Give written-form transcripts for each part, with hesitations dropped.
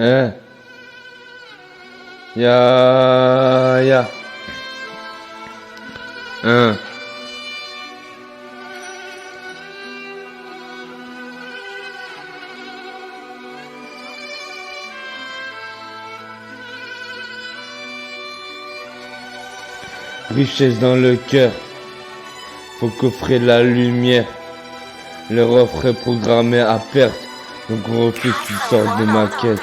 Hein? Ya. Hein? Richesse dans le cœur, faut qu'offrir la lumière. Leur offre est programmée à perte, donc on refuse toutes sortes de maquettes.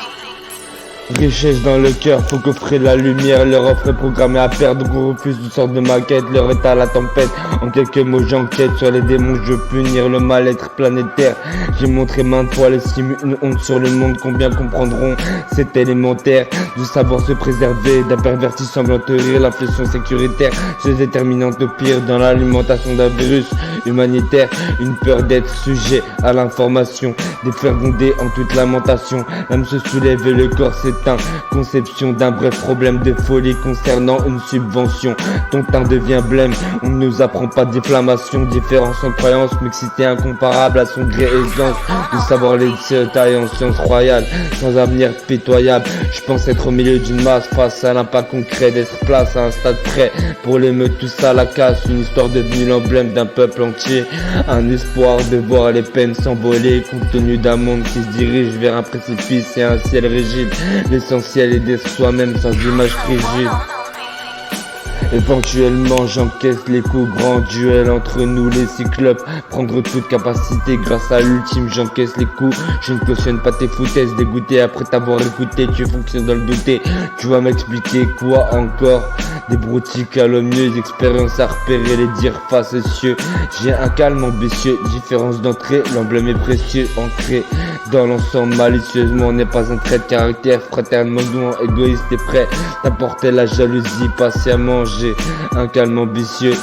Richesse dans le cœur, faut qu'offrir la lumière. Leur offre est programmée à perdre, donc on refuse toutes sortes de maquettes. Leur est à la tempête, en quelques mots j'enquête sur les démons, je veux punir le mal-être planétaire. J'ai montré maintes fois les simus, une honte sur le monde, combien comprendront? C'est élémentaire de savoir se préserver d'un perverti semblant te rire. L'inflation sécuritaire se déterminante au pire dans l'alimentation d'un virus humanitaire. Une peur d'être sujet à l'information, des faire gronder en toute lamentation. L'âme se soulève et le corps s'éteint. Conception d'un bref problème de folie concernant une subvention. Ton teint devient blême, on ne nous apprend pas d'inflammation. Différence en croyance, mixité incomparable à son gré aisance. De savoir les tailles en sciences royales, sans avenir pitoyable. Je pense être au milieu d'une masse face à l'impact concret, d'être place à un stade prêt pour l'émeute, tout ça à la casse. Une histoire devenue l'emblème d'un peuple entier. Un espoir de voir les peines s'envoler, compte tenu d'un monde qui se dirige vers un précipice et un ciel rigide. L'essentiel est d'être soi-même sans image frigide. Éventuellement j'encaisse les coups, grand duel entre nous les cyclopes. Prendre toute capacité grâce à l'ultime, j'encaisse les coups. Je ne cautionne pas tes foutaises, dégoûté après t'avoir écouté. Tu fonctionnes dans le douter, tu vas m'expliquer quoi encore? Des broutilles calomnieuses, expérience à repérer, les dire face aux cieux. J'ai un calme ambitieux, différence d'entrée, l'emblème est précieux. Ancré dans l'ensemble malicieusement, n'est pas un trait de caractère. Fraternement douant, égoïste et prêt d'apporter la jalousie patiemment. J'ai un calme ambitieux,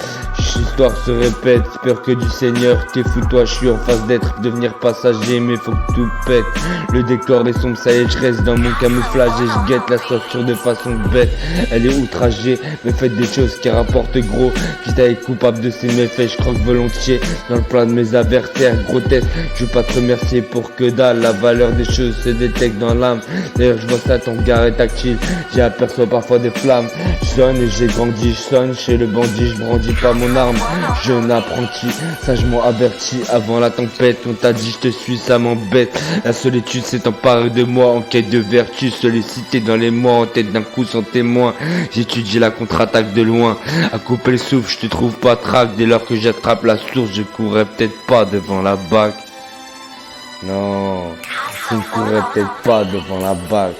l'histoire se répète, peur que du Seigneur. T'es fou toi, je suis en face d'être, devenir passager, mais faut que tout pète. Le décor est sombre, ça y est, je reste dans mon camouflage et je guette la structure de façon bête. Elle est outragée, mais faites des choses qui rapportent gros. Quitte à être coupable de ses méfaits, je croque volontiers dans le plat de mes adversaires grotesques. Je veux pas te remercier pour que dalle, la valeur des choses se détecte dans l'âme. D'ailleurs je vois ça, ton regard est tactile, j'y aperçois parfois des flammes. Je sonne et j'ai grandi, je sonne chez le bandit, je brandis pas mon arme. Jeune apprenti, sagement averti avant la tempête. On t'a dit je te suis, ça m'embête. La solitude s'est emparée de moi en quête de vertu, sollicité dans les mois en tête d'un coup sans témoin. J'étudie la contre-attaque de loin, à couper le souffle, je te trouve pas traque. Dès lors que j'attrape la source, je courrais peut-être pas devant la bague. Non, je ne courrais peut-être pas devant la bague.